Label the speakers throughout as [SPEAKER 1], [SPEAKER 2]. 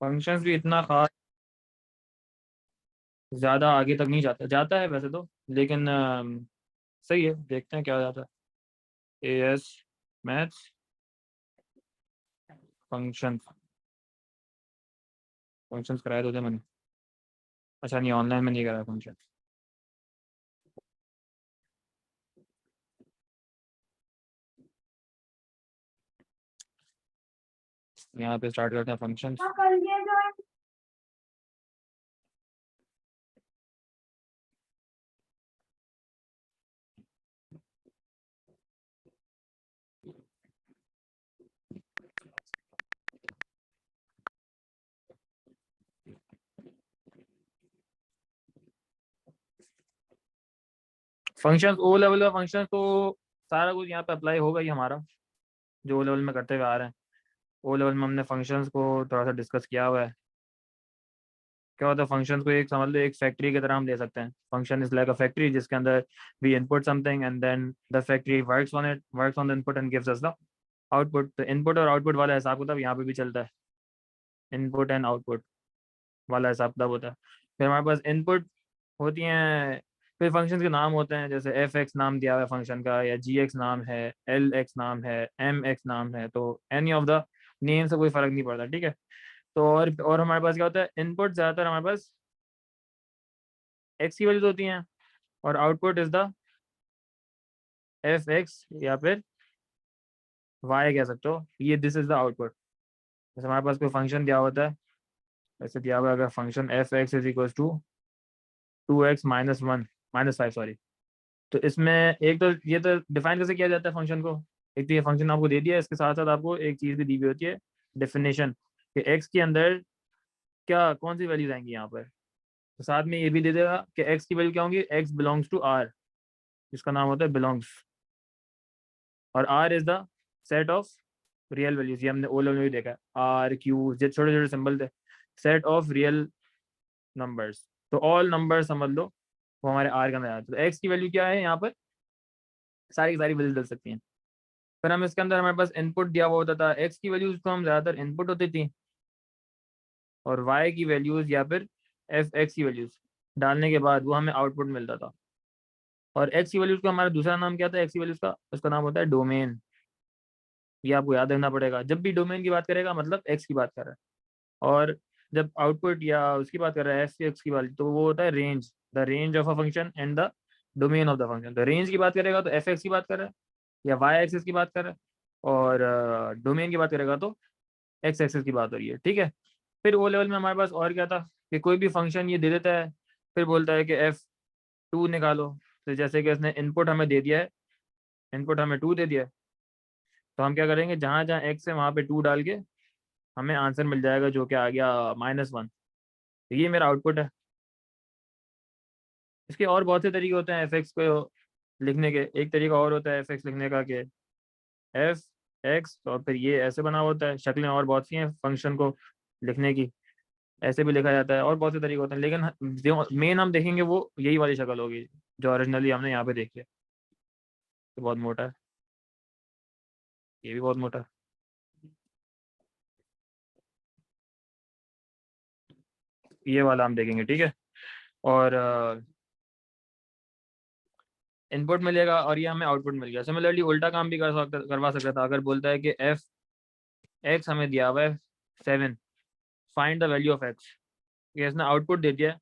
[SPEAKER 1] Functions भी इतना खास ज़्यादा आगे तक नहीं जाता, जाता है वैसे तो, लेकिन सही है, देखते हैं क्या जाता है। एएस मैथ्स फंक्शन, फंक्शंस कराए तो थे मैंने। अच्छा नहीं, ऑनलाइन में नहीं कराया फंक्शन। यहाँ पे स्टार्ट करते हैं फंक्शन। फंक्शन ओ लेवल का फंक्शन तो सारा कुछ यहाँ पे अप्लाई होगा ही हमारा, जो ओ लेवल में करते हुए आ रहे हैं। ओ लेवल में हमने फंक्शंस को थोड़ा सा डिस्कस किया हुआ है। क्या होता है फंक्शंस को, एक समझ लो एक फैक्ट्री की तरह हम ले सकते हैं। Function is like a factory जिसके अंदर we input something and then the factory works on it, works on the input and gives us the output. तो इनपुट और आउटपुट वाला हिसाब किताब यहाँ पे भी चलता है। इनपुट एंड आउटपुट वाला हिसाब किताब होता है। फिर हमारे पास इनपुट होती हैं, फिर फंक्शन के नाम होते हैं, जैसे एफ एक्स नाम दिया हुआ है फंक्शन का, या जी एक्स नाम है, एल एक्स नाम है, एम एक्स नाम है। तो एनी ऑफ द नेम से कोई फर्क नहीं पड़ता, ठीक है। तो और हमारे पास क्या होता है, इनपुट ज़्यादातर हमारे पास एक्स की वैल्यूज होती हैं, और output is the F x या फिर वाई कह सकते हो। ये दिस इज द आउटपुट। जैसे हमारे पास कोई फंक्शन दिया होता है, ऐसे दिया हुआ है, अगर function f x is equal to 2x minus one minus five, sorry. तो इसमें एक तो ये तो डिफाइन कैसे किया जाता है फंक्शन को। एक तो ये फंक्शन आपको दे दिया है, इसके साथ साथ आपको एक चीज़ भी दी हुई होती है, डेफिनेशन, कि एक्स के अंदर क्या कौन सी वैल्यूज आएंगी यहाँ पर। तो साथ में ये भी दे देगा कि एक्स की वैल्यू क्या होंगी, एक्स बिलोंग्स टू आर, जिसका नाम होता है बिलोंग्स। और R is the set of real values, ये हमने ओ लेवल में भी देखा है, आर क्यू जो छोटे छोटे सिंबल थे, सेट ऑफ रियल नंबर्स। तो ऑल नंबर समझ लो वो हमारे आर के अंदर आते हैं। तो एक्स की वैल्यू क्या है यहाँ पर, सारी की सारी वैल्यू डल सकती हैं। फिर हम इसके अंदर हमारे पास इनपुट दिया हुआ होता था, एक्स की वैल्यूज तो हम ज़्यादातर इनपुट होती थी, और वाई की वैल्यूज या फिर एफ एक्स की वैल्यूज डालने के बाद वो हमें आउटपुट मिलता था। और एक्स की वैल्यूज का हमारा दूसरा नाम क्या था एक्स की वैल्यूज का, उसका नाम होता है डोमेन। ये आपको याद रखना पड़ेगा, जब भी डोमेन की बात करेगा मतलब एक्स की बात कर रहा है। और जब आउटपुट या उसकी बात कर रहा है एफ एक्स की बात, तो वो होता है range, the range of a function and the domain of the function. तो रेंज की बात करेगा तो एफ एक्स की बात कर रहा है, या वाई एक्सिस की बात कर रहा है। और डोमेन की बात करेगा तो एक्स एक्सिस की बात हो रही है, ठीक है। फिर ओ लेवल में हमारे पास और क्या था, कि कोई भी फंक्शन ये दे देता है, फिर बोलता है कि एफ टू निकालो। तो जैसे कि इसने इनपुट हमें दे दिया है, इनपुट हमें टू दे दिया है, तो हम क्या करेंगे, जहाँ जहाँ एक्स है वहाँ पे टू डाल के हमें आंसर मिल जाएगा, जो कि आ गया माइनस वन। तो ये मेरा आउटपुट है। इसके और बहुत से तरीके होते हैं एफ एक्स को लिखने के। एक तरीका और होता है एफ एक्स लिखने का, कि एफ एक्स और फिर ये ऐसे बना होता है। शक्लें और बहुत सी हैं फंक्शन को लिखने की, ऐसे भी लिखा जाता है, और बहुत से तरीके होते हैं, लेकिन जो मेन हम देखेंगे वो यही वाली शक्ल होगी जो ओरिजिनली हमने यहाँ पे देखी है। तो बहुत मोटा है, ये भी बहुत मोटा है। ये वाला हम देखेंगे, ठीक है। और इनपुट मिलेगा और ये हमें आउटपुट मिल गया। सिमिलरली उल्टा काम भी करवा सकता था। अगर बोलता है कि एफ एक्स हमें दिया हुआ है 7, find the value of x, ये इसने आउटपुट दे दिया है।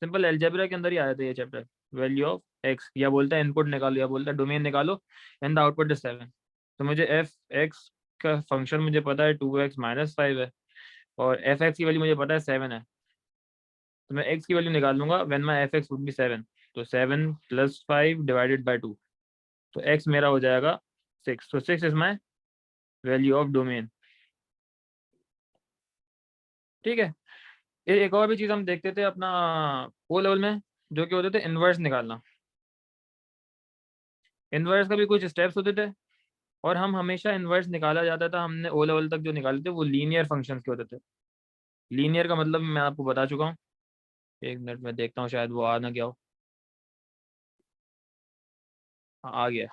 [SPEAKER 1] सिंपल एल्जेब्रा के अंदर ही आया था ये चैप्टर, वैल्यू ऑफ एक्स, या बोलता है इनपुट निकालो, या बोलता है डोमेन निकालो, एंड द आउटपुट इज 7। तो मुझे एफ एक्स का फंक्शन मुझे पता है 2x माइनस फाइव है, और एफ एक्स की वैल्यू मुझे पता है 7 है। तो मैं एक्स की वैल्यू निकाल लूंगा when my F x would be 7। तो 7 प्लस 5 डिवाइडेड बाई 2, तो एक्स मेरा हो जाएगा 6। तो 6 is my value of domain, ठीक है। एक और भी चीज़ हम देखते थे अपना ओ लेवल में, जो कि होते थे इन्वर्स निकालना। इन्वर्स का भी कुछ स्टेप्स होते थे, और हम हमेशा इन्वर्स निकाला जाता था, हमने ओ लेवल तक जो निकाले थे वो लीनियर फंक्शंस के होते थे। लीनियर का मतलब मैं आपको बता चुका हूँ। एक मिनट में देखता हूँ, शायद वो आ ना गया हो। हाँ, आ गया।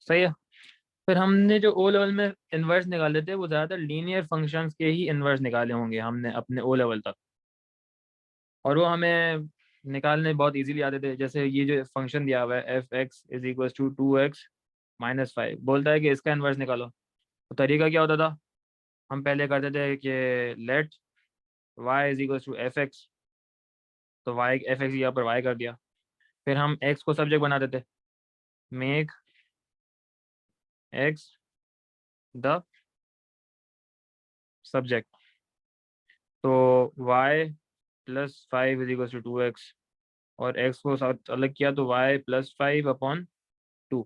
[SPEAKER 1] सही है। फिर हमने जो ओ लेवल में इन्वर्स निकाले थे वो ज़्यादातर लीनियर फंक्शंस के ही इन्वर्स निकाले होंगे हमने अपने ओ लेवल तक, और वो हमें निकालने बहुत इजीली आते थे। जैसे ये जो फंक्शन दिया हुआ है f x is equal to 2x minus 5, बोलता है कि इसका इन्वर्स निकालो। तो तरीका क्या होता था, हम पहले करते थे कि let y is equal to f x, तो y एफ एक्स यहाँ पर y कर दिया। फिर हम x को सब्जेक्ट बनाते थे, मेक x द सब्जेक्ट, तो y plus 5 is equal to 2x, और x को साथ अलग किया तो y प्लस 5 अपॉन 2।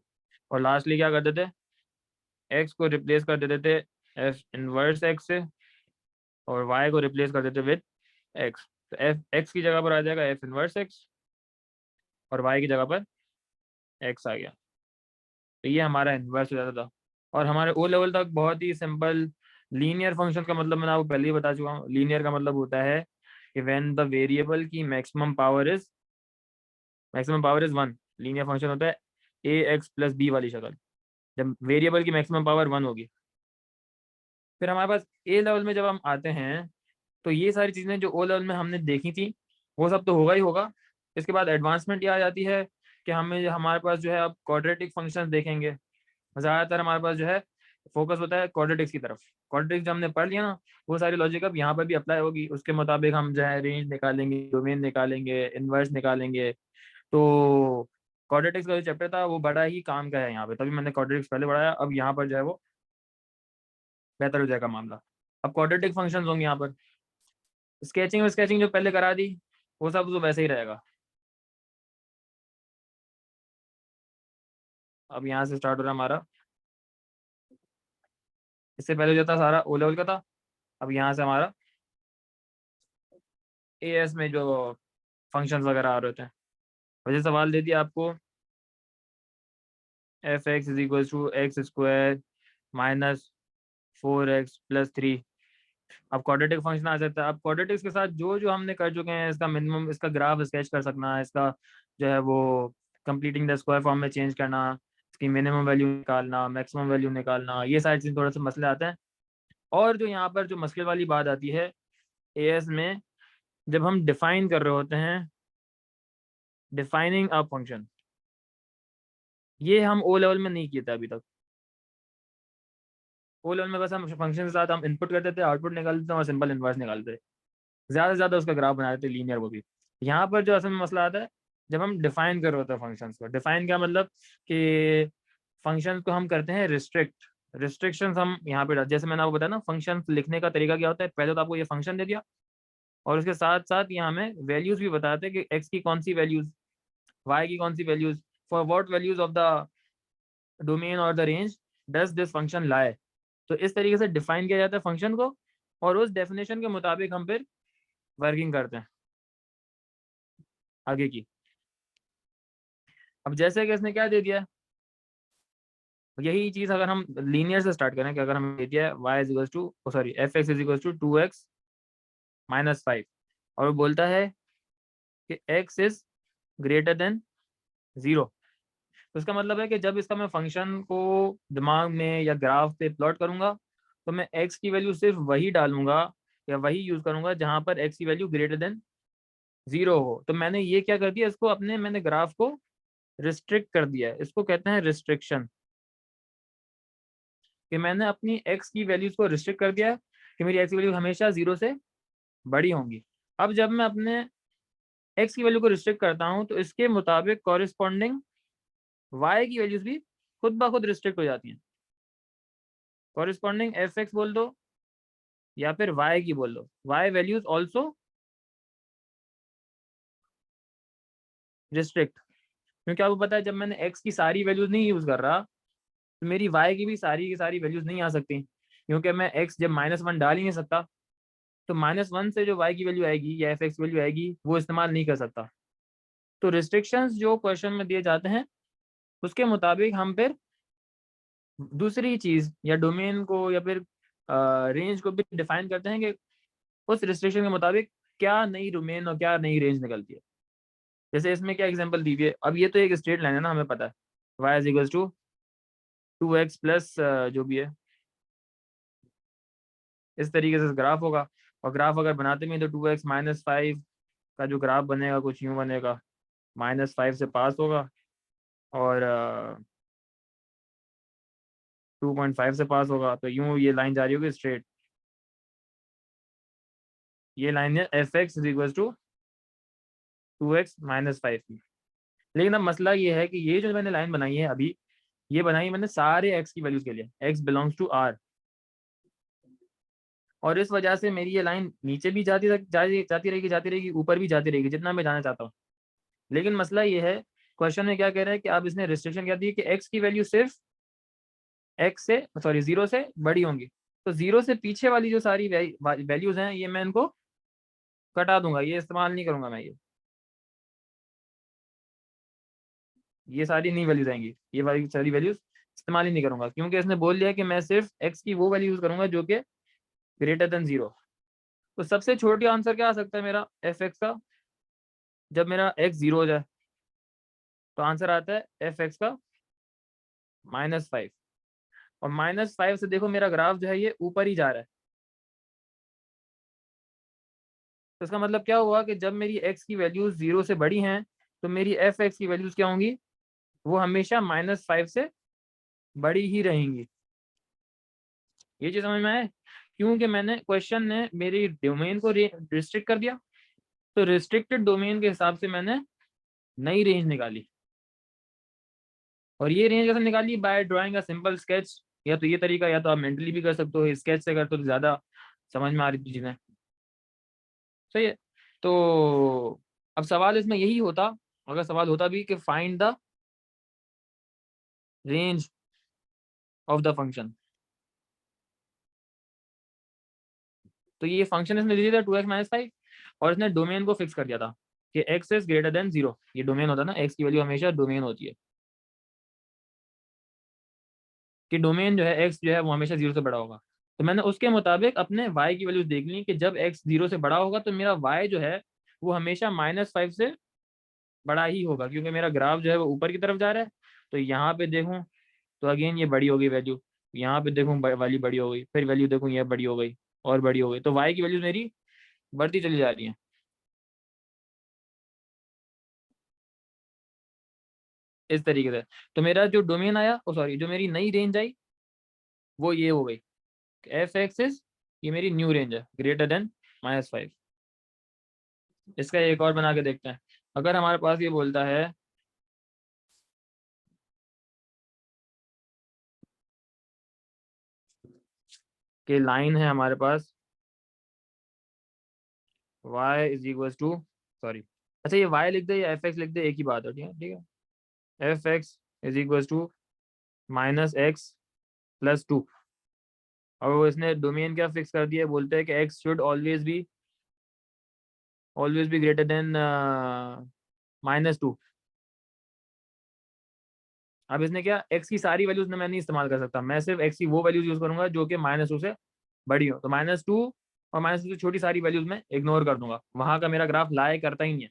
[SPEAKER 1] और लास्टली क्या करते थे, x को रिप्लेस कर देते थे f इनवर्स x से, और y को रिप्लेस कर देते विद x। तो f x की जगह पर आ जाएगा f इनवर्स x, और y की जगह पर x आ गया। तो ये हमारा इन्वर्स हो जाता था। और हमारे ओ लेवल तक बहुत ही सिंपल लीनियर फंक्शन का मतलब मैंने आपको पहले ही बता चुका हूँ। लीनियर का मतलब होता है कि व्हेन द वेरिएबल की maximum power is 1, linear function होता है ए एक्स प्लस बी वाली शक्ल, जब वेरिएबल की मैक्सिमम पावर 1 होगी। फिर हमारे पास ए लेवल में जब हम आते हैं तो ये सारी चीज़ें जो ओ लेवल में हमने देखी थी वो सब तो होगा ही होगा। इसके बाद एडवांसमेंट ये आ जाती है कि हमारे पास जो है अब क्वाड्रेटिक फंक्शंस देखेंगे। ज़्यादातर हमारे पास जो है फोकस होता है क्वाड्रेटिक्स की तरफ। क्वाड्रेटिक्स जो हमने पढ़ लिया ना, वो सारी लॉजिक अब यहाँ पर भी अप्लाई होगी। उसके मुताबिक हम जो है रेंज निकालेंगे, डोमेन निकालेंगे, इन्वर्स निकालेंगे। तो क्वाड्रेटिक्स का जो चैप्टर था वो बड़ा ही काम का है यहाँ पे, तभी मैंने क्वाड्रेटिक्स पहले पढ़ाया। अब यहाँ पर जो है वो बेहतर हो जाएगा मामला। अब क्वाड्रेटिक फंक्शंस होंगे यहाँ पर। स्केचिंग जो पहले करा दी वो सब तो वैसे ही रहेगा। अब यहाँ से स्टार्ट हो रहा है हमारा, इससे पहले जो था सारा ओ लेवल का था। अब यहाँ से हमारा एएस में जो फंक्शंस वगैरह आ रहे थे। वैसे सवाल दे दिया आपको f x is equal to x square minus 4x+3। अब क्वाड्रेटिक फंक्शन आ सकता है। अब क्वाड्रेटिक्स के साथ जो जो हमने कर चुके हैं, इसका मिनिमम, इसका ग्राफ स्केच कर सकना है, इसका जो है वो कंप्लीटिंग द स्क्वायर फॉर्म में चेंज करना, इसकी मिनिमम वैल्यू निकालना, मैक्सिमम वैल्यू निकालना, ये सारी चीज़ थोड़े से मसले आते हैं। और जो यहाँ पर जो मुश्किल वाली बात आती है एएस में, जब हम डिफाइन कर रहे होते हैं, डिफाइनिंग अ फंक्शन, ये हम ओ लेवल में नहीं किए थे अभी तक। ओ लेवल में बस हम फंक्शन के साथ हम इनपुट करते थे, आउटपुट निकालते थे और सिंपल इन्वर्स निकालते थे, ज़्यादा से ज़्यादा उसका ग्राफ बना देते लीनियर। वो भी यहाँ पर जो असल में मसला आता है जब हम डिफाइन कर रहे होते हैं फंक्शंस को। डिफाइन का मतलब कि फंक्शंस को हम करते हैं रिस्ट्रिक्ट। रिस्ट्रिक्शंस हम यहाँ पे जैसे मैंने आपको बताया ना, फंक्शंस लिखने का तरीका क्या होता है, पहले तो आपको ये फंक्शन दे दिया और उसके साथ साथ यहाँ हमें वैल्यूज भी बताते हैं कि एक्स की कौन सी वैल्यूज, वाई की कौन सी values, for what values of the domain और the range does this function lie. तो इस तरीके से डिफाइन किया जाता है फंक्शन को, और उस डेफिनेशन के मुताबिक हम फिर वर्किंग करते हैं आगे की। अब जैसे कि इसने क्या दे दिया, यही चीज अगर हम लीनियर से स्टार्ट करें कि अगर हमें दे दिया y is equal to, sorry f x is equal to 2x minus 5, और वो बोलता है कि x इज ग्रेटर देन 0। तो इसका मतलब है कि जब इसका मैं फंक्शन को दिमाग में या ग्राफ पे प्लॉट करूंगा तो मैं x की वैल्यू सिर्फ वही डालूंगा या वही यूज करूंगा जहां पर x की वैल्यू ग्रेटर देन 0 हो। तो मैंने ये क्या कर दिया, इसको अपने मैंने ग्राफ को रिस्ट्रिक्ट कर दिया है। इसको कहते हैं रिस्ट्रिक्शन, कि मैंने अपनी x की वैल्यूज को रिस्ट्रिक्ट कर दिया है कि मेरी x की वैल्यू हमेशा 0 से बड़ी होंगी। अब जब मैं अपने x की वैल्यू को रिस्ट्रिक्ट करता हूं तो इसके मुताबिक कॉरिस्पॉन्डिंग y की वैल्यूज भी खुद ब खुद रिस्ट्रिक्ट हो जाती हैं। कॉरिस्पॉन्डिंग एफ एक्स बोल दो या फिर y की बोल दो, y वैल्यूज ऑल्सो रिस्ट्रिक्ट। क्योंकि आपको पता है जब मैंने x की सारी वैल्यूज नहीं यूज कर रहा तो मेरी y की भी सारी की सारी वैल्यूज नहीं आ सकती, क्योंकि मैं x जब -1 डाल ही नहीं सकता, तो -1 से जो y की वैल्यू आएगी या एफ एक्स वैल्यू आएगी वो इस्तेमाल नहीं कर सकता। तो रिस्ट्रिक्शंस जो क्वेश्चन में दिए जाते हैं उसके मुताबिक हम फिर दूसरी चीज या डोमेन को या फिर रेंज को भी डिफाइन करते हैं कि उस रिस्ट्रिक्शन के मुताबिक क्या नई डोमेन और क्या नई रेंज निकलती है। जैसे इसमें क्या एग्जांपल दी हुई है, अब ये तो एक स्ट्रेट लाइन है ना, हमें पता है y is equal to 2x plus जो भी है, इस तरीके से ग्राफ होगा। और ग्राफ अगर बनाते भी हैं तो 2x -5 का जो ग्राफ बनेगा कुछ यूँ बनेगा, -5 से पास होगा और 2.5 से पास होगा। तो यूँ ये लाइन जा रही होगी स्ट्रेट, ये लाइन है f(x) = 2x -5 की। लेकिन अब मसला ये है कि ये जो मैंने लाइन बनाई है अभी, ये बनाई मैंने सारे x की वैल्यूज के लिए, x बिलोंग्स टू r, और इस वजह से मेरी ये लाइन नीचे भी जाती रहेगी, ऊपर भी जाती रहेगी, जितना मैं जाना चाहता हूँ। लेकिन मसला ये है, क्वेश्चन में क्या कह रहा है कि आप इसने रिस्ट्रिक्शन क्या दी है कि x की वैल्यू सिर्फ x से 0 से बड़ी होंगी। तो 0 से पीछे वाली जो सारी वैल्यूज हैं ये मैं इनको कटा दूंगा, ये इस्तेमाल नहीं करूंगा मैं, ये सारी नई वैल्यूज आएंगी, ये वाली सारी वैल्यूज इस्तेमाल ही नहीं करूंगा, क्योंकि इसने बोल दिया कि मैं सिर्फ x की वो वैल्यू यूज करूंगा जो कि ग्रेटर देन 0। तो सबसे छोटी आंसर क्या आ सकता है मेरा f(x) का, जब मेरा x 0 हो जाए तो आंसर आता है f(x) का -5। और -5 से देखो मेरा ग्राफ जो है ये ऊपर ही जा रहा है, तो इसका मतलब क्या हुआ कि जब मेरी x की वैल्यूज 0 से बड़ी हैं तो मेरी f(x) की वैल्यूज क्या होंगी, वो हमेशा -5 से बड़ी ही रहेंगी। ये चीज समझ में आए, क्योंकि मैंने क्वेश्चन ने मेरी डोमेन को रिस्ट्रिक्ट कर दिया, तो रिस्ट्रिक्टेड डोमेन के हिसाब से मैंने नई रेंज निकाली। और ये रेंज कैसे निकाली, by drawing a simple sketch. या तो ये तरीका, या तो आप मेंटली भी कर सकते हो, स्केच से करते हो तो ज़्यादा समझ में आ रही थी चीज़ें। सही है। तो अब सवाल इसमें यही होता, अगर सवाल होता भी कि find the range of the function, तो ये फंक्शन इसने दे दिया था 2x -5, और इसने डोमेन को फिक्स कर दिया था कि x इज ग्रेटर देन 0। ये डोमेन होता है ना, x की वैल्यू हमेशा डोमेन होती है, कि डोमेन जो है x जो है वो हमेशा 0 से बड़ा होगा। तो मैंने उसके मुताबिक अपने y की वैल्यूज देख ली कि जब x 0 से बड़ा होगा तो मेरा y जो है वो हमेशा -5 से बड़ा ही होगा, क्योंकि मेरा ग्राफ जो है वो ऊपर की तरफ जा रहा है। तो यहाँ पे देखूँ तो अगेन ये बड़ी होगी वैल्यू, यहाँ पे देखूँ वाली बड़ी हो गई, फिर वैल्यू देखूँ ये बड़ी हो गई और बड़ी हो गई, तो y की वैल्यूज मेरी बढ़ती चली जा रही हैं इस तरीके से। तो मेरा जो डोमेन आया, ओ सॉरी, जो मेरी नई रेंज आई वो ये हो गई, f(x) इज, ये मेरी न्यू रेंज है, ग्रेटर देन -5। इसका एक और बना के देखते हैं। अगर हमारे पास ये बोलता है कि लाइन है हमारे पास y is equal to, sorry, अच्छा ये y लिख दे या f(x) लिख दे, एक ही बात है, ठीक है, ठीक है। f(x) is equal to -x + 2। और वो इसने डोमेन क्या फिक्स कर दिया, बोलते हैं कि x should always be greater than -2। अब इसने क्या, x की सारी वैल्यूज मैं नहीं इस्तेमाल कर सकता, मैं सिर्फ x की वो वैल्यूज यूज करूंगा जो कि -2 से बड़ी हो। तो -2 और -2 से छोटी सारी वैल्यूज मैं इग्नोर कर दूंगा, वहां का मेरा ग्राफ लाई करता ही नहीं है,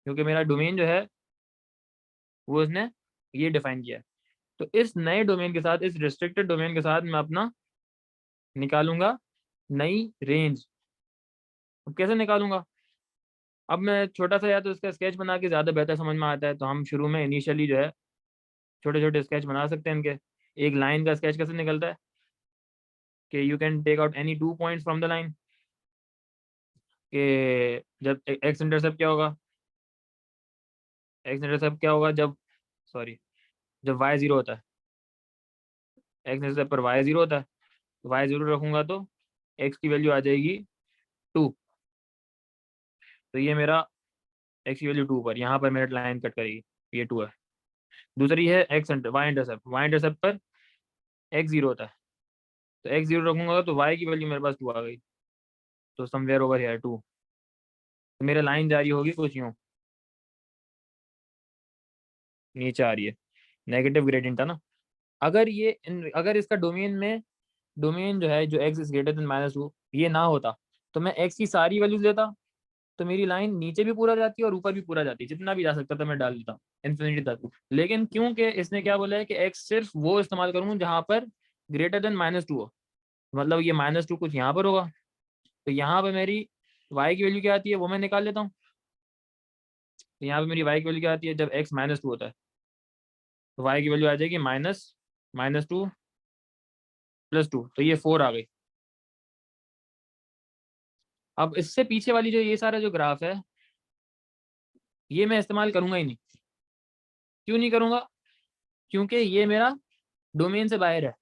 [SPEAKER 1] क्योंकि मेरा डोमेन जो है वो इसने ये डिफाइन किया है। तो इस नए डोमेन के साथ, इस रिस्ट्रिक्टेड डोमेन के साथ मैं अपना निकालूंगा नई रेंज। अब कैसे निकालूंगा, अब मैं छोटा सा या तो इसका स्केच बना के ज़्यादा बेहतर समझ में आता है, तो हम शुरू में इनिशियली जो है छोटे छोटे स्केच बना सकते हैं इनके। एक लाइन का स्केच कैसे निकलता है कि you can take out any 2 points from the line, कि जब एक्स इंटरसेप्ट क्या होगा, एक्स इंटरसेप्ट क्या होगा जब, सॉरी, जब वाई 0 होता है, एक्स इंटरसेप्ट पर वाई 0 होता है, तो वाई 0 रखूंगा तो एक्स की वैल्यू आ जाएगी 2। तो ये मेरा एक्स की वैल्यू 2 पर, यहाँ पर मेरा लाइन कट करेगी, ये 2 है। दूसरी है एक्स वाई इंटरसेप्ट पर एक्स 0 होता है, तो एक्स 0 रखूंगा तो वाई की वैल्यू मेरे पास 2 आ गई, तो समवेयर ओवर हियर 2। तो मेरा लाइन जा रही होगी कुछ यूँ, नीचे आ रही है, नेगेटिव ग्रेडियंट था ना। अगर अगर इसका डोमेन जो है जो एक्स इज ग्रेटर देन -2 ये ना होता, तो मैं एक्स की सारी वैल्यूज लेता, तो मेरी लाइन नीचे भी पूरा जाती है और ऊपर भी पूरा जाती है, जितना भी जा सकता था मैं डाल देता हूँ इन्फिनिटी तक। लेकिन क्योंकि इसने क्या बोला है कि x सिर्फ वो इस्तेमाल करूँ जहाँ पर ग्रेटर देन -2 हो, मतलब ये -2 कुछ यहाँ पर होगा, तो यहाँ पे मेरी y की वैल्यू क्या आती है वो मैं निकाल लेता हूँ। तो यहाँ पे मेरी y की वैल्यू क्या आती है, जब x -2 होता है तो y की वैल्यू आ जाएगी -2 + 2, तो ये 4 आ गई। अब इससे पीछे वाली जो ये सारा जो ग्राफ है ये मैं इस्तेमाल करूंगा ही नहीं। क्यों नहीं करूंगा? क्योंकि ये मेरा डोमेन से बाहर है।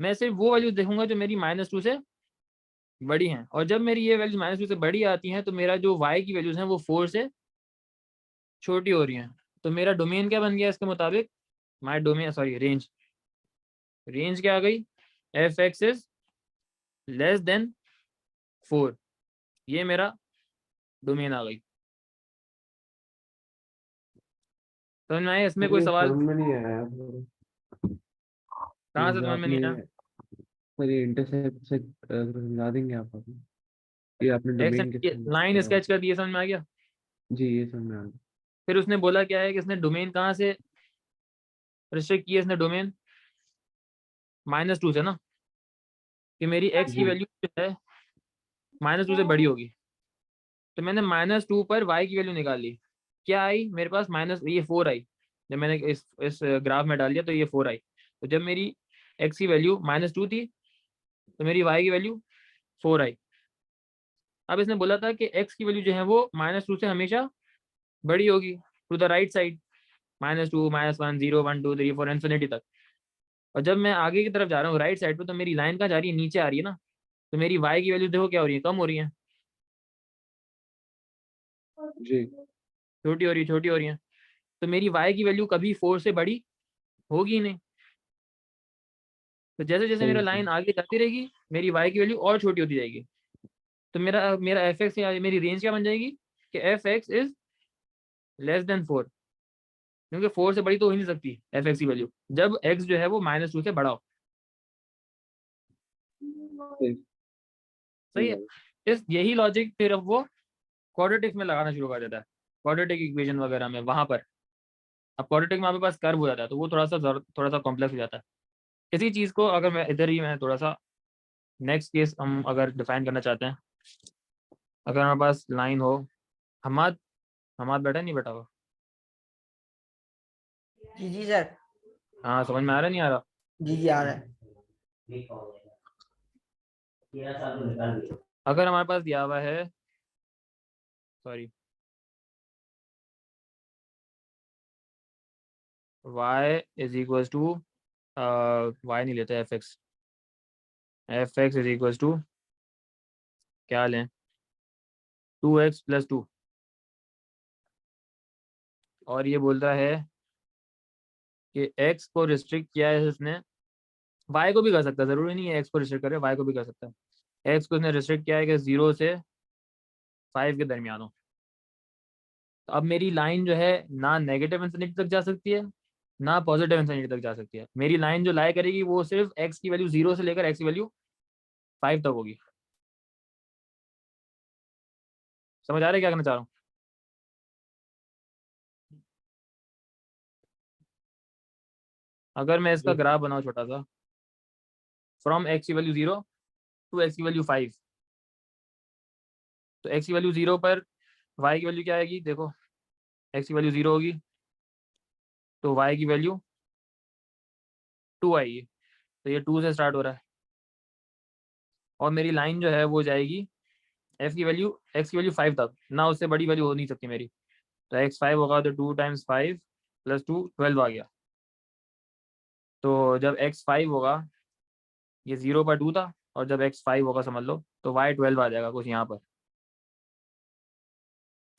[SPEAKER 1] मैं सिर्फ वो वैल्यू देखूंगा जो मेरी -2 से बड़ी हैं, और जब मेरी ये वैल्यू -2 से बड़ी आती हैं तो मेरा जो y की वैल्यूज हैं वो 4 से छोटी हो रही हैं। तो मेरा डोमेन क्या बन गया इसके मुताबिक, माई डोमेन सॉरी रेंज, रेंज क्या आ गई, f(x) इज लेस देन 4, ये मेरा डोमेन आ गई। समझ में आया? इसमें कोई
[SPEAKER 2] मुझे
[SPEAKER 1] सवाल?
[SPEAKER 2] समझ में नहीं आया सर।
[SPEAKER 1] कहाँ से
[SPEAKER 2] ये
[SPEAKER 1] समझ में नहीं
[SPEAKER 2] आपने
[SPEAKER 1] आया?
[SPEAKER 2] सर ये इंटरसेप्ट से समझा देंगे आप अपने? ये आपने
[SPEAKER 1] एक
[SPEAKER 2] डोमेन के
[SPEAKER 1] सेकंड, लाइन
[SPEAKER 2] करा।
[SPEAKER 1] स्केच कर दी, समझ में आ गया।
[SPEAKER 2] जी ये समझ में आ गया।
[SPEAKER 1] फिर उसने बोला क्या है कि इसने डोमेन कहाँ से रिस्ट्रिक्ट किया, इसने डोमेन -2 से ना, कि मेरी x की
[SPEAKER 2] जी
[SPEAKER 1] वैल्यू जो है -2 से बड़ी होगी। तो मैंने -2 पर y की वैल्यू निकाल ली, क्या आई मेरे पास, माइनस ये 4 आई। जब मैंने इस ग्राफ में डाल दिया तो ये 4 आई। तो जब मेरी x की वैल्यू -2 थी तो मेरी y की वैल्यू 4 आई। अब इसने बोला था कि x की वैल्यू जो है वो -2 से हमेशा बड़ी होगी to the right side, -2 -1 0 1 2 3 4 infinity तक। और जब मैं आगे की तरफ जा रहा हूँ राइट साइड पे, तो मेरी लाइन कहाँ जा रही है, नीचे आ रही है ना। तो मेरी y की वैल्यू देखो क्या हो रही है, कम हो रही है,
[SPEAKER 2] जी
[SPEAKER 1] छोटी हो रही है, छोटी हो रही है। तो मेरी y की वैल्यू कभी 4 से बड़ी होगी ही नहीं। तो जैसे जैसे मेरा
[SPEAKER 2] सही सही।
[SPEAKER 1] लाइन आगे जाती रहेगी मेरी y की वैल्यू और छोटी होती जाएगी। तो मेरा मेरा एफ एक्स या मेरी रेंज क्या बन जाएगी कि f(x) इज लेस देन 4, क्योंकि 4 से बड़ी तो हो ही नहीं सकती f(x) की वैल्यू जब x जो है वो -2 से बड़ा हो।
[SPEAKER 2] सही
[SPEAKER 1] सही
[SPEAKER 2] सही
[SPEAKER 1] है।
[SPEAKER 2] है।
[SPEAKER 1] इस यही लॉजिक फिर अब वो क्वाड्रेटिक में लगाना शुरू कर देता है, क्वाड्रेटिक इक्वेशन वगैरह में। वहां पर अब क्वाड्रेटिक में आपके पास कर्व हो जाता है तो वो थोड़ा सा कॉम्प्लेक्स हो जाता है। इसी चीज़ को अगर मैं इधर ही मैं थोड़ा सा नेक्स्ट केस हम अगर डिफाइन करना चाहते हैं, अगर हमारे पास लाइन हो, हमाद हमाद बैठा नहीं बैठा हुआ?
[SPEAKER 3] जी जी सर।
[SPEAKER 1] हाँ समझ में आ रहा नहीं आ रहा?
[SPEAKER 3] जी जी आ रहा है।
[SPEAKER 1] अगर हमारे पास दिया हुआ है, sorry, y is equal to, y नहीं लेते, f x is equal to क्या लें, 2x + 2। और ये बोलता है कि x को रिस्ट्रिक्ट किया है इसने, y को भी कर सकता है, ज़रूरी नहीं है x को रिस्ट्रिक्ट करे, y को भी कर सकता है। x को इसने रिस्ट्रिक्ट किया है कि 0 से 5 के दरमियान हो। तो अब मेरी लाइन जो है ना नेगेटिव इन्फिनिटी तक जा सकती है ना पॉजिटिव इन्फिनिटी तक जा सकती है। मेरी लाइन जो लाई करेगी वो सिर्फ x की वैल्यू 0 से लेकर x की वैल्यू 5 तक होगी। समझ आ रहा है क्या करना चाह रहा हूँ? अगर मैं इसका
[SPEAKER 2] जी
[SPEAKER 1] ग्राफ बनाऊँ छोटा सा, फ्रॉम x की वैल्यू 0 टू x की वैल्यू 5, तो x की वैल्यू 0 पर y की वैल्यू क्या आएगी, देखो x की वैल्यू 0 होगी तो y की वैल्यू 2 आएगी। तो ये 2 से स्टार्ट हो रहा है और मेरी लाइन जो है वो जाएगी x की वैल्यू 5 तक, ना उससे बड़ी वैल्यू हो नहीं सकती मेरी। तो x 5 होगा तो 2 × 5 + 2 12 आ गया। तो जब x 5 होगा, ये 0 पर 2 था, और जब x 5 होगा समझ लो तो y 12 आ जाएगा कुछ यहाँ पर,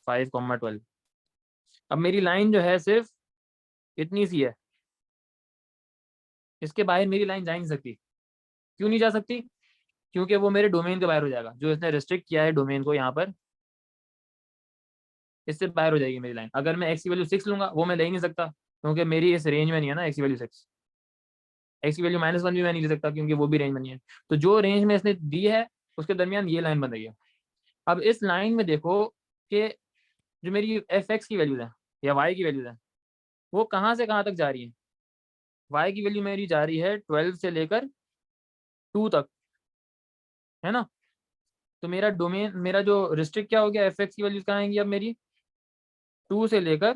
[SPEAKER 1] 5, 12। अब मेरी लाइन जो है सिर्फ इतनी सी है, इसके बाहर मेरी लाइन जा ही नहीं सकती। क्यों नहीं जा सकती? क्योंकि वो मेरे डोमेन के बाहर हो जाएगा, जो इसने रिस्ट्रिक्ट किया है डोमेन को यहाँ पर, इससे बाहर हो जाएगी मेरी लाइन। अगर मैं x की वैल्यू 6 लूंगा वो मैं ले ही नहीं सकता, क्योंकि मेरी इस रेंज में नहीं है ना x की वैल्यू 6। x की वैल्यू -1 भी मैं नहीं ले सकता क्योंकि वो भी रेंज में नहीं है। तो जो रेंज में इसने दी है उसके दरमियान ये लाइन बन रही है। अब इस लाइन में देखो कि जो मेरी एफ एक्स की वैल्यूज है या वाई की वैल्यूज है वो कहाँ से कहाँ तक जा रही है। वाई की वैल्यू मेरी जा रही है 12 से लेकर 2 तक, है ना। तो मेरा डोमेन, मेरा जो रिस्ट्रिक्ट क्या हो गया, एफ एक्स की वैल्यूज कहाँ आएंगी अब मेरी 2 से लेकर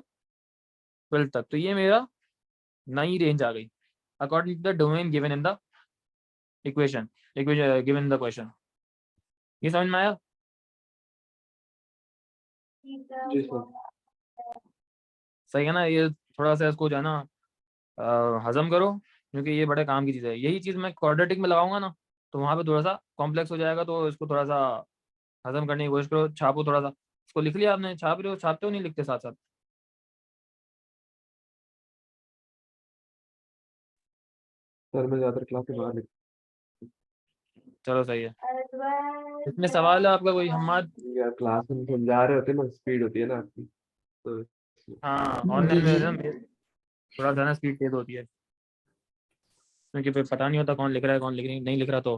[SPEAKER 1] 12 तक। तो ये मेरा नई रेंज आ गई according to the domain given in the equation given in the question. ये समझ में आया?
[SPEAKER 2] जी सर।
[SPEAKER 1] सही है ना। ये थोड़ा सा इसको जो है ना हजम करो, क्योंकि ये बड़े काम की चीज़ है। यही चीज़ मैं क्वाड्रेटिक में लगाऊंगा ना तो वहाँ पे थोड़ा सा कॉम्प्लेक्स हो जाएगा, तो इसको थोड़ा सा हजम करने की कोशिश करो। छापो थोड़ा सा इसको। लिख लिया आपने? छाप रहे हो, छापते हो नहीं लिखते साथ साथ?
[SPEAKER 2] सर मैं ज़्यादातर क्लास के बाहर
[SPEAKER 1] चलो सही है। इसमें सवाल है आपका कोई हम्माद?
[SPEAKER 2] यार क्लास में समझा रहे होते हैं ना, स्पीड होती है ना आपकी, तो
[SPEAKER 1] हाँ,
[SPEAKER 3] जी
[SPEAKER 1] ऑनलाइन में
[SPEAKER 3] जी
[SPEAKER 1] ना थोड़ा सा ना स्पीड तेज होती है, क्योंकि फिर पता नहीं होता कौन लिख रहा है कौन नहीं लिख रहा, तो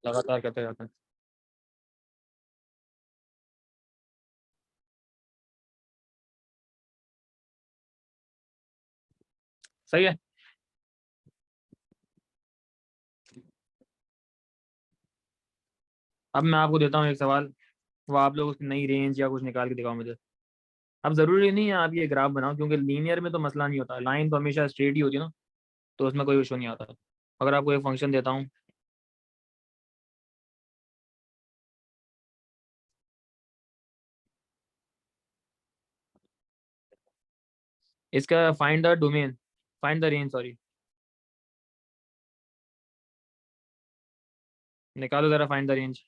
[SPEAKER 1] लगातार करते जाते हैं। सही है। अब मैं आपको देता हूँ एक सवाल, वो आप लोग उसकी नई रेंज या कुछ निकाल के दिखाओ मुझे। अब ज़रूरी नहीं है आप ये ग्राफ बनाओ, क्योंकि लीनियर में तो मसला नहीं होता, लाइन तो हमेशा स्ट्रेट ही होती है ना, तो उसमें कोई इशू नहीं आता। अगर आपको एक फंक्शन देता हूँ, इसका find the domain, find the range, sorry, निकालो ज़रा फाइंड द रेंज।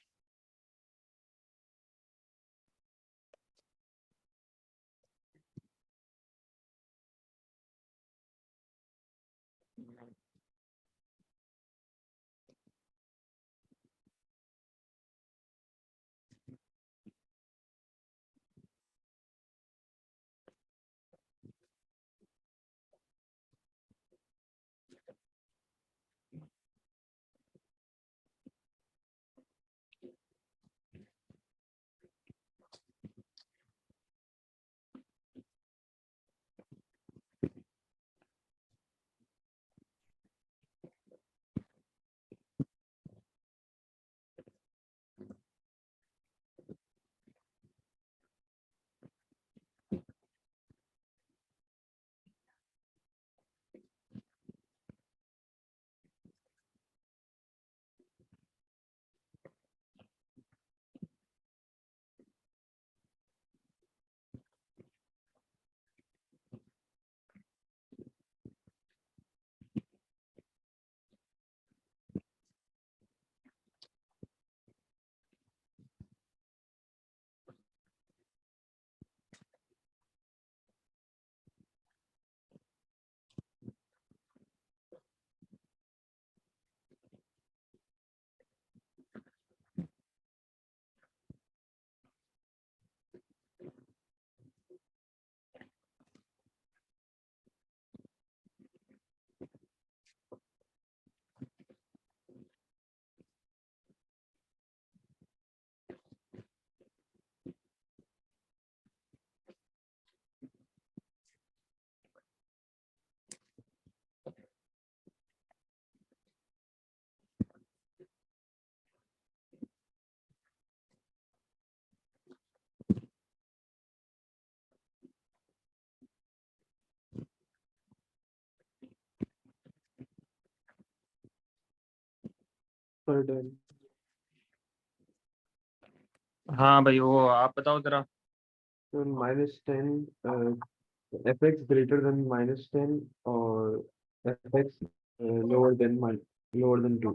[SPEAKER 2] पर डन।
[SPEAKER 1] हाँ भाई, वो आप बताओ ज़रा।
[SPEAKER 2] तो -10 एफ एक्स ग्रेटर देन -10 और एफ एक्स लोअर देन 2।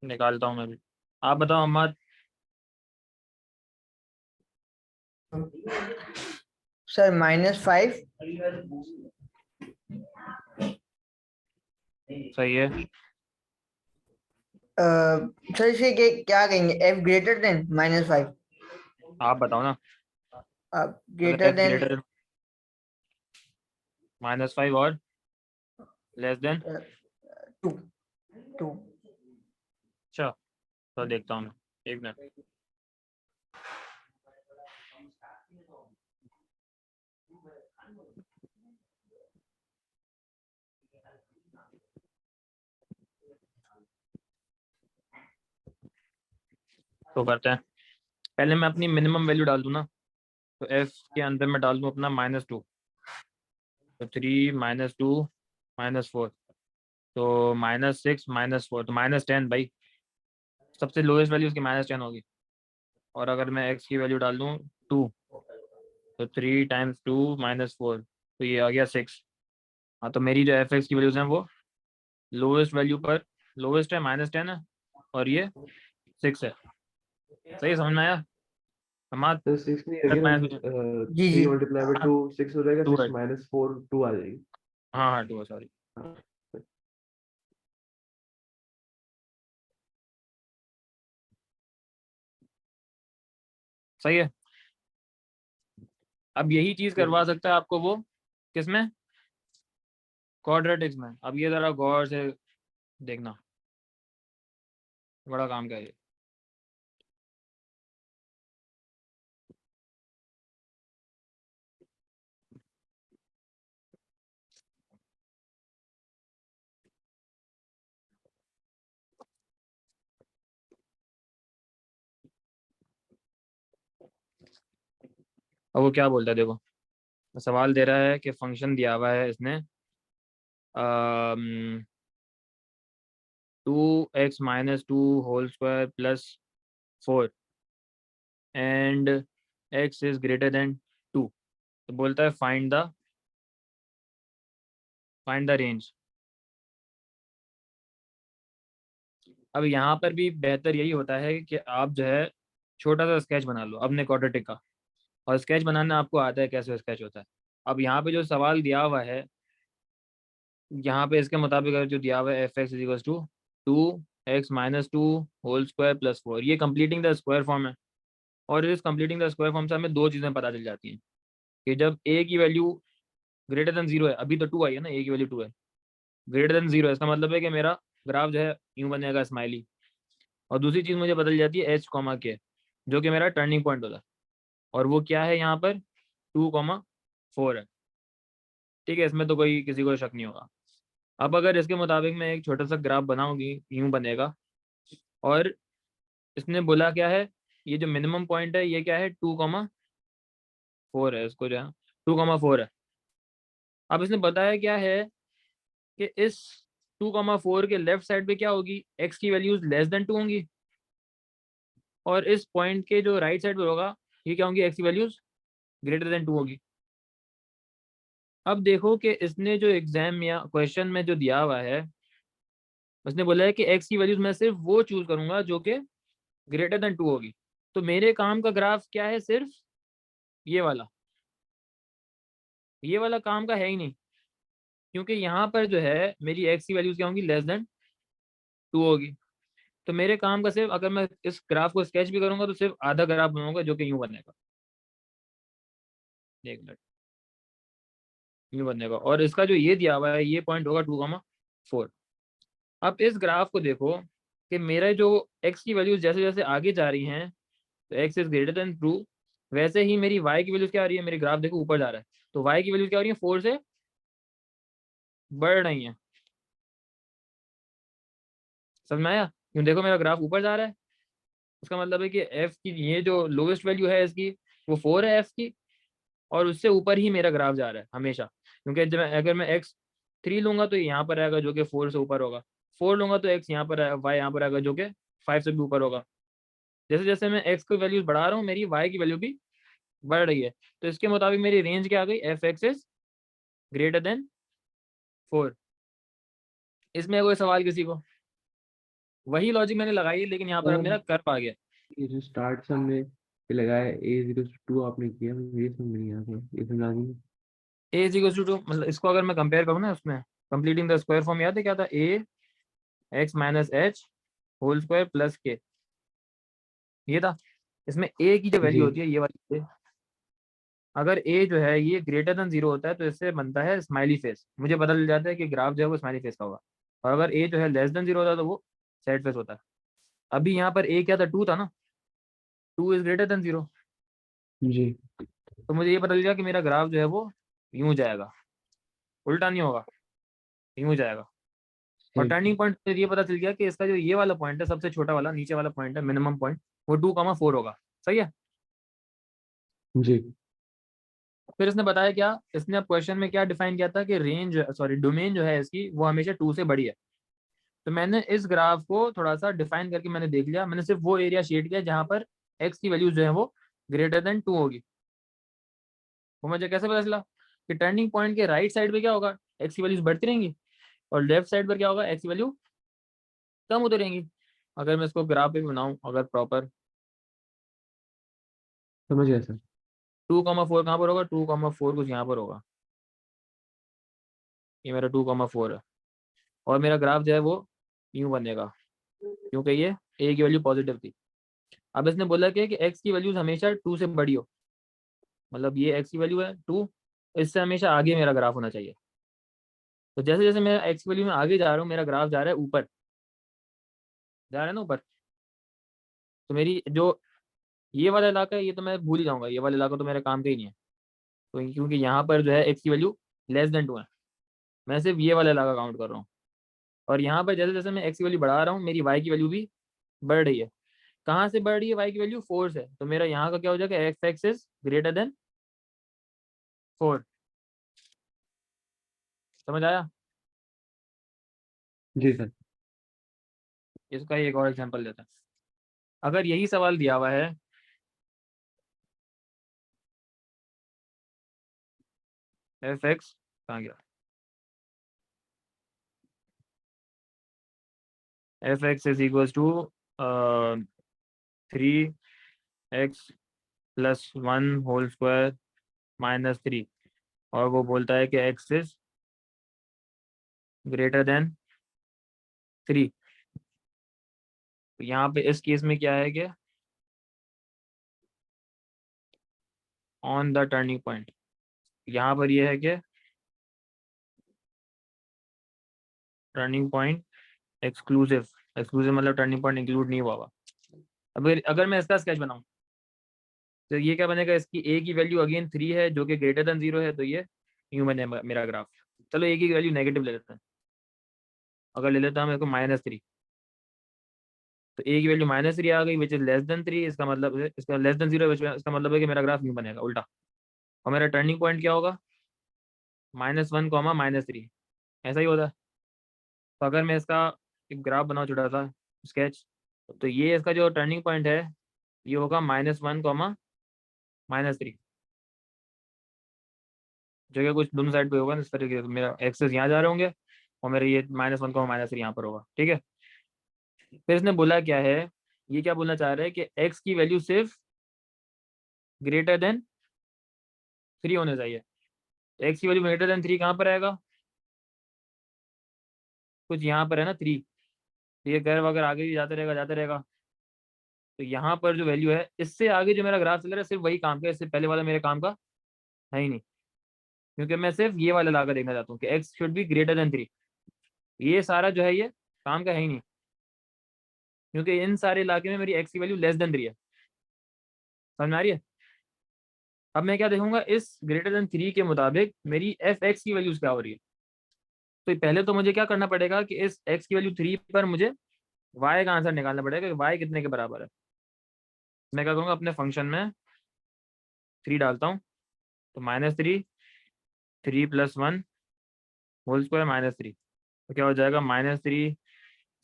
[SPEAKER 1] निकालता हूँ मैं भी, आप बताओ अहमद।
[SPEAKER 3] सर -5।
[SPEAKER 1] सही है।
[SPEAKER 3] सर इसे क्या कहेंगे, एफ ग्रेटर देन -5।
[SPEAKER 1] आप बताओ ना।
[SPEAKER 3] अब
[SPEAKER 1] मतलब
[SPEAKER 3] ग्रेटर
[SPEAKER 1] एफ
[SPEAKER 3] देन
[SPEAKER 1] ग्रेटर -5 और लेस देन।
[SPEAKER 3] 2 2।
[SPEAKER 1] अच्छा, तो देखता हूँ मैं, एक मिनट। तो करते हैं, पहले मैं अपनी मिनिमम वैल्यू डाल दूँ ना, तो एफ के अंदर मैं डाल दूँ अपना -2, तो 3 -2 -4, तो -6 -4, तो -10 भाई, सबसे लोएस्ट वैल्यू उसकी -10 होगी। और अगर मैं एक्स की वैल्यू डाल दूँ 2, तो 3 × 2 -4, तो ये आ गया 6। हाँ, तो मेरी जो एफ एक्स की वैल्यूज हैं वो लोएस्ट वैल्यू पर लोएस्ट है -10 है, और ये 6 है। सही समझ में आया? हमारा
[SPEAKER 2] तो 6 नहीं है
[SPEAKER 3] जी
[SPEAKER 2] 3
[SPEAKER 3] जी
[SPEAKER 2] मल्टीप्लाई बाय 2 6 हो जाएगा,
[SPEAKER 1] 2
[SPEAKER 2] 6
[SPEAKER 1] है,
[SPEAKER 2] - 4 2 आ जाएगी।
[SPEAKER 1] हाँ हाँ 2 है, सॉरी।
[SPEAKER 2] हाँ।
[SPEAKER 1] सही है। अब यही चीज करवा सकता है आपको वो, किसमें? क्वाड्रेटिक्स में। अब ये जरा गौर से देखना, बड़ा काम का है ये। अब वो क्या बोलता है देखो, सवाल दे रहा है कि फंक्शन दिया हुआ है इसने 2x - 2 whole square +4 and x is greater than 2। तो बोलता है फाइंड द रेंज। अब यहाँ पर भी बेहतर यही होता है कि आप जो है छोटा सा स्केच बना लो अपने क्वाड्रेटिक का, और स्केच बनाना आपको आता है कैसे स्केच होता है। अब यहाँ पे जो सवाल दिया हुआ है, यहाँ पे इसके मुताबिक अगर जो दिया हुआ है f x is equals to 2x - 2 whole square +4, ये कंप्लीटिंग द स्क्वायर फॉर्म है। और इस कंप्लीटिंग द स्क्वायर फॉर्म से हमें दो चीज़ें पता चल जाती हैं कि जब a की वैल्यू ग्रेटर देन 0 है, अभी तो 2 आई है ना, a की वैल्यू 2 है, ग्रेटर देन 0 है, इसका मतलब है कि मेरा ग्राफ जो है यूँ बनेगा स्माइली। और दूसरी चीज़ मुझे बदल जाती है h, k, जो कि मेरा टर्निंग पॉइंट होता है, और वो क्या है यहाँ पर 2, 4 है। ठीक है, इसमें तो कोई किसी को शक नहीं होगा। अब अगर इसके मुताबिक मैं एक छोटा सा ग्राफ बनाऊंगी, यूं बनेगा, और इसने बोला क्या है, ये जो मिनिमम पॉइंट है ये क्या है 2, 4 है, इसको जो है 2, 4 है। अब इसने बताया क्या है कि इस 2, 4 के लेफ्ट साइड पे क्या होगी, एक्स की वैल्यूज <<2 होंगी, और इस पॉइंट के जो राइट साइड पे होगा ये क्या होंगी, एक्स की वैल्यूज <<2 होगी। अब देखो कि इसने जो एग्जाम या क्वेश्चन में जो दिया हुआ है, उसने बोला है कि एक्स की वैल्यूज मैं सिर्फ वो चूज करूंगा जो कि <<2 होगी। तो मेरे काम का ग्राफ क्या है, सिर्फ ये वाला, ये वाला काम का है ही नहीं, क्योंकि यहाँ पर जो है मेरी एक्स की वैल्यूज क्या होंगी, <<2 होगी। तो मेरे काम का सिर्फ, अगर मैं इस ग्राफ को स्केच भी करूंगा तो सिर्फ आधा ग्राफ बनाऊंगा जो कि यूं बनेगा, एक मिनट, यूं बनेगा, और इसका जो ये दिया हुआ है ये पॉइंट होगा 2, 4। अब इस ग्राफ को देखो कि मेरा जो एक्स की वैल्यूज जैसे जैसे आगे जा रही हैं, तो एक्स इज ग्रेटर देन 2, वैसे ही मेरी वाई की वैल्यूज क्या आ रही है, मेरी ग्राफ देखो ऊपर जा रहा है, तो वाई की वैल्यूज क्या हो रही है, 4 से बढ़ रही है। समझ में आया? क्यों, देखो मेरा ग्राफ ऊपर जा रहा है, उसका मतलब है कि एफ की ये जो लोवेस्ट वैल्यू है इसकी वो 4 है एफ की, और उससे ऊपर ही मेरा ग्राफ जा रहा है हमेशा। क्योंकि जब अगर मैं x3 लूंगा तो ये यहाँ पर आएगा जो कि 4 से ऊपर होगा, 4 लूंगा तो x यहाँ पर आएगा, y यहाँ पर आएगा जो कि 5 से भी ऊपर होगा। जैसे जैसे मैं x की वैल्यूज बढ़ा रहा हूँ मेरी y की वैल्यू भी बढ़ रही है। तो इसके मुताबिक मेरी रेंज क्या आ गई, F x is greater then 4। इसमें कोई सवाल किसी को? वही लॉजिक मैंने लगाई है, लेकिन यहाँ पर अब मेरा कर्व आ गया।
[SPEAKER 2] ये जो स्टार्ट सम में ये लगाया a = 2 आपने किया, मुझे ये समझ नहीं आता, ये समझा नहीं।
[SPEAKER 1] ए इज इक्वल टू, मतलब इसको अगर मैं कंपेयर करूँ ना, उसमें कंप्लीटिंग द स्क्वायर फॉर्म याद है क्या था, a x minus h whole square plus k, ये था। इसमें ए की जो
[SPEAKER 2] जी
[SPEAKER 1] वैल्यू होती है ये वाली a, अगर ए जो है ये ग्रेटर देन 0 होता है तो इससे बनता है स्माइली फेस, मुझे पता चल जाता है कि ग्राफ जो है वो स्माइली फेस का होगा। और अगर ए जो है लेस देन 0 होता है तो वो सैड फेस होता है। अभी यहाँ पर ए क्या था, 2 था ना, 2 इज ग्रेटर देन 0।
[SPEAKER 2] जी
[SPEAKER 1] तो मुझे ये पता चल गया कि मेरा ग्राफ जो है वो यूं जाएगा, उल्टा नहीं होगा, यूं जाएगा। और
[SPEAKER 2] ठीक
[SPEAKER 1] टर्निंग पॉइंट से ये पता चल गया कि इसका जो ये वाला पॉइंट है, सबसे छोटा वाला नीचे वाला पॉइंट है, मिनिमम पॉइंट, वो 2,4 होगा। सही है।
[SPEAKER 2] जी।
[SPEAKER 1] फिर इसने बताया क्या, इसने अब क्वेश्चन में क्या डिफाइन किया था कि रेंज, सॉरी डोमेन जो है इसकी वो हमेशा 2 से बड़ी है। तो मैंने इस ग्राफ को थोड़ा सा डिफाइन करके मैंने देख लिया, मैंने सिर्फ वो एरिया शेड किया जहां पर एक्स की वैल्यू जो है वो ग्रेटर देन 2 होगी। वो मुझे कैसे पता चला कि टर्निंग पॉइंट के राइट साइड पे क्या होगा, एक्स की वैल्यूज बढ़ती रहेंगी, और लेफ्ट साइड पर क्या होगा, एक्स की वैल्यू कम होती रहेंगी। अगर मैं इसको ग्राफ पे बनाऊं अगर प्रॉपर,
[SPEAKER 2] समझ गया सर।
[SPEAKER 1] 2,4 कहाँ पर होगा, 2,4 कुछ यहाँ पर होगा, ये मेरा 2,4 है। और मेरा ग्राफ जो है वो यूं बनेगा, क्योंकि ये ए की वैल्यू पॉजिटिव थी। अब इसने बोला कि एक्स की वैल्यूज हमेशा 2 से बड़ी हो, मतलब ये एक्स की वैल्यू है 2, इससे हमेशा आगे मेरा ग्राफ होना चाहिए। तो जैसे जैसे मैं एक्स की वैल्यू में आगे जा रहा हूँ, मेरा ग्राफ जा रहा है ऊपर, जा रहा है ना ऊपर। तो मेरी जो ये वाला इलाका है ये तो मैं भूल ही जाऊंगा, ये वाला इलाका तो मेरे काम का ही नहीं है। तो क्योंकि यहाँ पर जो है एक्स की वैल्यू लेस देन 2 है, मैं सिर्फ ये वाला इलाका काउंट कर रहा हूँ। और यहाँ पर जैसे जैसे मैं एक्स की वैल्यू बढ़ा रहा हूँ, मेरी वाई की वैल्यू भी बढ़ रही है। कहाँ से बढ़ रही है, वाई की वैल्यू 4 से। तो मेरा यहाँ का क्या हो जाएगा, x x is greater then 4। समझ आया।
[SPEAKER 2] जी सर।
[SPEAKER 1] इसका एक और एग्जांपल देते हैं। अगर यही सवाल दिया हुआ है, एफ एक्स कहाँ गया, f x is equal to 3x+1 whole square -3, और वो बोलता है कि एक्स इज ग्रेटर देन 3। यहाँ पे इस केस में क्या है कि ऑन द टर्निंग पॉइंट, यहाँ पर ये है कि टर्निंग पॉइंट एक्सक्लूसिव, एक्सक्लूसिव मतलब टर्निंग पॉइंट इंक्लूड नहीं हुआ हुआ। अगर मैं इसका स्केच बनाऊं तो ये क्या बनेगा, इसकी ए की वैल्यू अगेन 3 है जो कि ग्रेटर देन 0 है, तो ये यूं बने मेरा ग्राफ। चलो ए की वैल्यू नेगेटिव ले लेते हैं, अगर ले लेता हूँ मेरे को -3, तो ए की वैल्यू -3 आ गई विच इज लेस देन 3, इसका मतलब इसका लेस देन 0, इसका मतलब है कि मेरा ग्राफ यूं बनेगा उल्टा। और मेरा टर्निंग पॉइंट क्या होगा, -1, -3, ऐसा ही होता है। तो अगर मैं इसका एक ग्राफ बनाऊँ छोटा सा स्केच, तो ये इसका जो टर्निंग पॉइंट है ये होगा -1, -3, जो कि कुछ दोनों साइड पे होगा इस तरीके से, मेरा एक्सेस यहाँ जा रहे होंगे और मेरे ये -1, -3 यहाँ पर होगा। ठीक है। फिर इसने बोला क्या है, ये क्या बोलना चाह रहा है कि एक्स की वैल्यू सिर्फ ग्रेटर देन 3 होने चाहिए। एक्स की वैल्यू ग्रेटर देन 3 कहाँ पर आएगा, कुछ यहाँ पर है ना 3, तो ये कर्व अगर आगे भी जाते रहेगा जाते रहेगा, तो यहाँ पर जो वैल्यू है इससे आगे जो मेरा ग्राफ चल रहा है सिर्फ वही काम का है, इससे पहले वाला मेरे काम का है ही नहीं। क्योंकि मैं सिर्फ ये वाला लाकर देखना चाहता हूँ कि x should be greater than 3, ये सारा जो है ये काम का है ही नहीं, क्योंकि इन सारे इलाके में मेरी एक्स की वैल्यू लेस देन 3 है। समझ में आ रही है। अब मैं क्या देखूंगा, इस ग्रेटर देन 3 के मुताबिक मेरी एफ एक्स की वैल्यूज क्या हो रही है। तो पहले तो मुझे क्या करना पड़ेगा कि इस एक्स की वैल्यू 3 पर मुझे वाई का आंसर निकालना पड़ेगा कि वाई कितने के बराबर है। मैं क्या करूँगा, अपने फंक्शन में 3 डालता हूँ, तो -3, 3+1 होल स्क्वायर -3, तो क्या हो जाएगा, -3,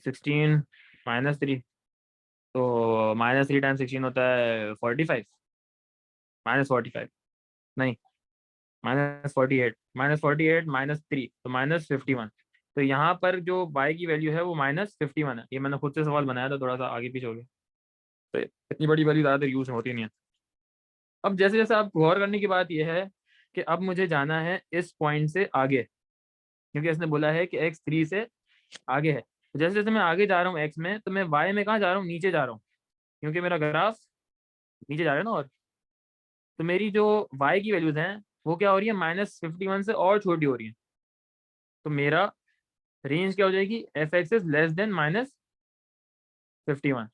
[SPEAKER 1] 16 -3, तो -3 टाइम 16 होता है 45, -45 नहीं, -48, -48 -3 तो -51। तो यहाँ पर जो y की वैल्यू है वो -51 है। ये मैंने खुद से सवाल बनाया था, थोड़ा सा आगे पीछे हो गया, तो इतनी बड़ी वैल्यू ज़्यादातर यूज होती नहीं है। अब जैसे जैसे आप गौर करने की बात यह है कि अब मुझे जाना है इस पॉइंट से आगे, क्योंकि इसने बोला है कि x 3 से आगे है। तो जैसे जैसे मैं आगे जा रहा हूँ x में, तो मैं y में कहाँ जा रहा हूँ, नीचे जा रहा हूँ, क्योंकि मेरा ग्राफ नीचे जा रहा है ना। और तो मेरी जो y की वैल्यूज हैं वो क्या हो रही है, -51 से और छोटी हो रही है। तो मेरा रेंज क्या हो जाएगी, f x is less than -51।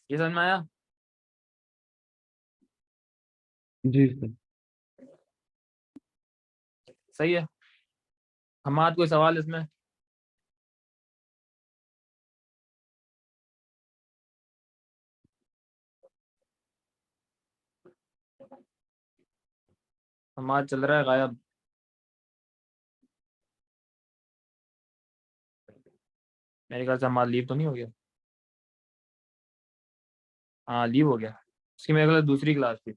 [SPEAKER 1] ये समझ में आया।
[SPEAKER 2] जी सर।
[SPEAKER 1] सही है। हमाद कोई सवाल इसमें? हमाद चल रहा है गायब। मेरे ख्याल से हमाद लीव तो नहीं हो गया। हाँ लीव हो गया, इसकी मेरे ख्याल से दूसरी क्लास थी।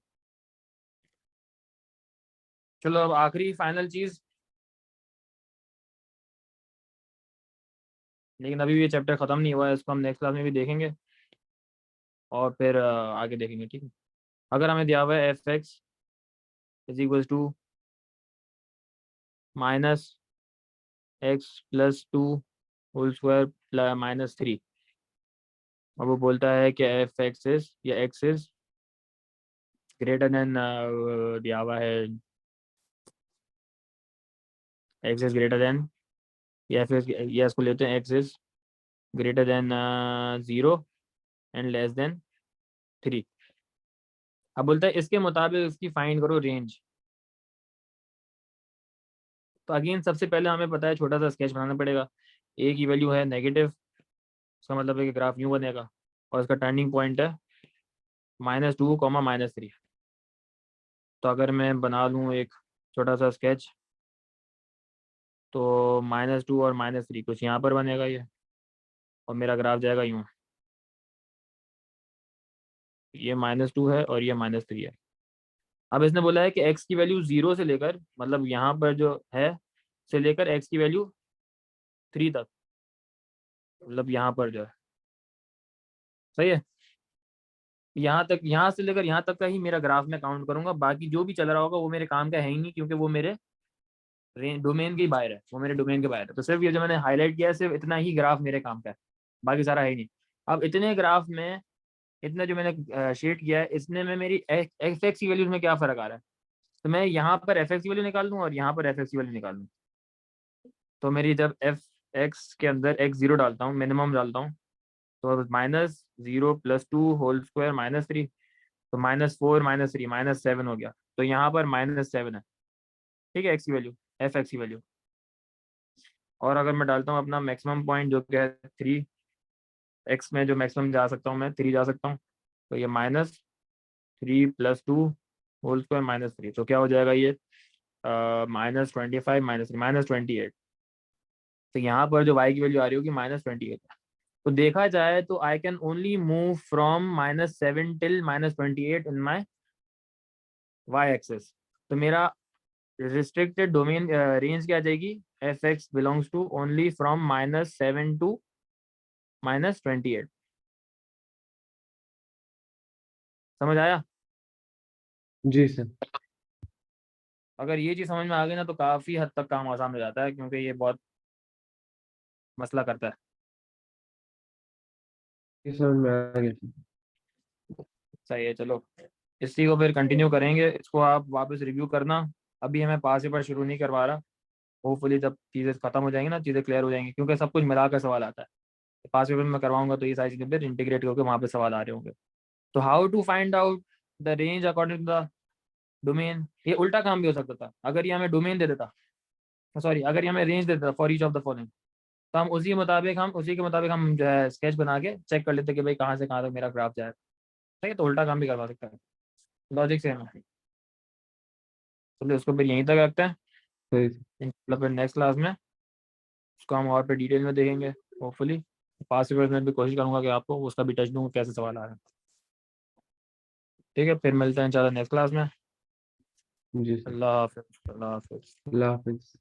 [SPEAKER 1] चलो अब आखिरी फाइनल चीज, लेकिन अभी भी ये चैप्टर खत्म नहीं हुआ है, इसको हम नेक्स्ट क्लास में भी देखेंगे और फिर आगे देखेंगे, ठीक है। अगर हमें दिया हुआ है f x is equal to minus x plus two whole square minus three, और वो बोलता है कि एफ एक्स इज या एक्स इज ग्रेटर देन, दिया हुआ है एक्स इज ग्रेटर देन, या फिर या इसको लेते हैं x is greater then 0 and less than 3। अब बोलता है इसके मुताबिक इसकी फाइंड करो रेंज। तो अगेन सबसे पहले हमें पता है छोटा सा स्केच बनाना पड़ेगा। ए की वैल्यू है नेगेटिव, इसका मतलब है कि ग्राफ यूँ बनेगा और इसका टर्निंग पॉइंट है -2 -3। तो अगर मैं बना लूँ एक छोटा सा स्केच, तो -2 और -3 कुछ यहाँ पर बनेगा ये, और मेरा ग्राफ जाएगा यूँ, ये -2 है और ये -3 है। अब इसने बोला है कि x की वैल्यू 0 से लेकर, मतलब यहाँ पर जो है से लेकर x की वैल्यू 3 तक, मतलब यहाँ पर जो है, सही है, यहाँ तक, यहाँ से लेकर यहाँ तक का ही मेरा ग्राफ में काउंट करूंगा। बाकी जो भी चल रहा होगा वो मेरे काम का है ही नहीं, क्योंकि वो मेरे डोमेन के बाहर है, वो मेरे डोमेन के बाहर है। तो सिर्फ ये जो मैंने हाईलाइट किया है, सिर्फ इतना ही ग्राफ मेरे काम का है, बाकी सारा है ही नहीं। अब इतने ग्राफ में, इतना जो मैंने शेड किया है, इसने में मेरी एफ एक्स की वैल्यूज में क्या फ़र्क आ रहा है। तो मैं यहाँ पर एफ एक्स की वैल्यू निकाल दूँ और यहाँ पर एफ एक्स की वैल्यू निकाल दूँ। तो मेरी जब एफ एक्स के अंदर x0 डालता हूँ, मिनिमम डालता हूँ, तो -0 + 2 होल स्क्वायर -3, तो -4 -3 -7 हो गया। तो यहाँ पर -7 है, ठीक है, एक्स की वैल्यू, एफ एक्स की वैल्यू। और अगर मैं डालता हूँ अपना मैक्सिमम पॉइंट जो कि है 3, एक्स में जो मैक्सिमम जा सकता हूँ मैं 3 जा सकता हूँ, तो ये -3 + 2 होल स्क्वायर -3, तो क्या हो जाएगा ये -25 -3 -28। तो यहाँ पर जो y की वैल्यू आ रही होगी -28। तो देखा जाए तो I can only move from -7 till -28 in my y axis. तो मेरा रिस्ट्रिक्टेड डोमेन रेंज क्या आ जाएगी, f x belongs to only from -7 to -28। समझ आया?
[SPEAKER 2] जी सर।
[SPEAKER 1] अगर ये चीज़ समझ में आ गई ना, तो काफ़ी हद तक काम आसान हो जाता है, क्योंकि ये बहुत मसला करता है।
[SPEAKER 2] ये समझ में आ गया सर।
[SPEAKER 1] सही है, चलो इसी को फिर कंटिन्यू करेंगे, इसको आप वापस रिव्यू करना। अभी हमें पास पेपर शुरू नहीं करवा रहा, होपफुली जब चीज़ें खत्म हो जाएंगी ना, चीज़ें क्लियर हो जाएंगी, क्योंकि सब कुछ मिलाकर सवाल आता है। पास पेपर में करवाऊंगा तो ये सारी चीज़ें फिर इंटीग्रेट करके वहाँ पे सवाल आ रहे होंगे। तो how to find out the range according to the domain, ये उल्टा काम भी हो सकता था। अगर ये हमें डोमेन दे देता, सॉरी, अगर ये हमें रेंज दे देता for each of the following, तो हम उसी के मुताबिक हम जो है स्केच बना के चेक कर लेते कि भाई कहाँ से कहाँ तक मेरा ग्राफ जाए। ठीक है, तो उल्टा काम भी करवा सकता है, लॉजिक सेम है। चलिए उसको फिर यहीं तक रखते हैं,
[SPEAKER 2] सही सर।
[SPEAKER 1] मतलब फिर नेक्स्ट क्लास में उसको हम और पे डिटेल में देखेंगे होपफुली। पास पेपर्स में भी कोशिश करूंगा कि आपको उसका भी टच दूंगा कैसे सवाल आ रहे हैं। ठीक है, फिर मिलते हैं इंशाल्लाह नेक्स्ट क्लास में।
[SPEAKER 2] जी सर।
[SPEAKER 1] अल्लाह हाफिज़, अल्लाह हाफिज़।
[SPEAKER 2] अल्लाह हाफिज।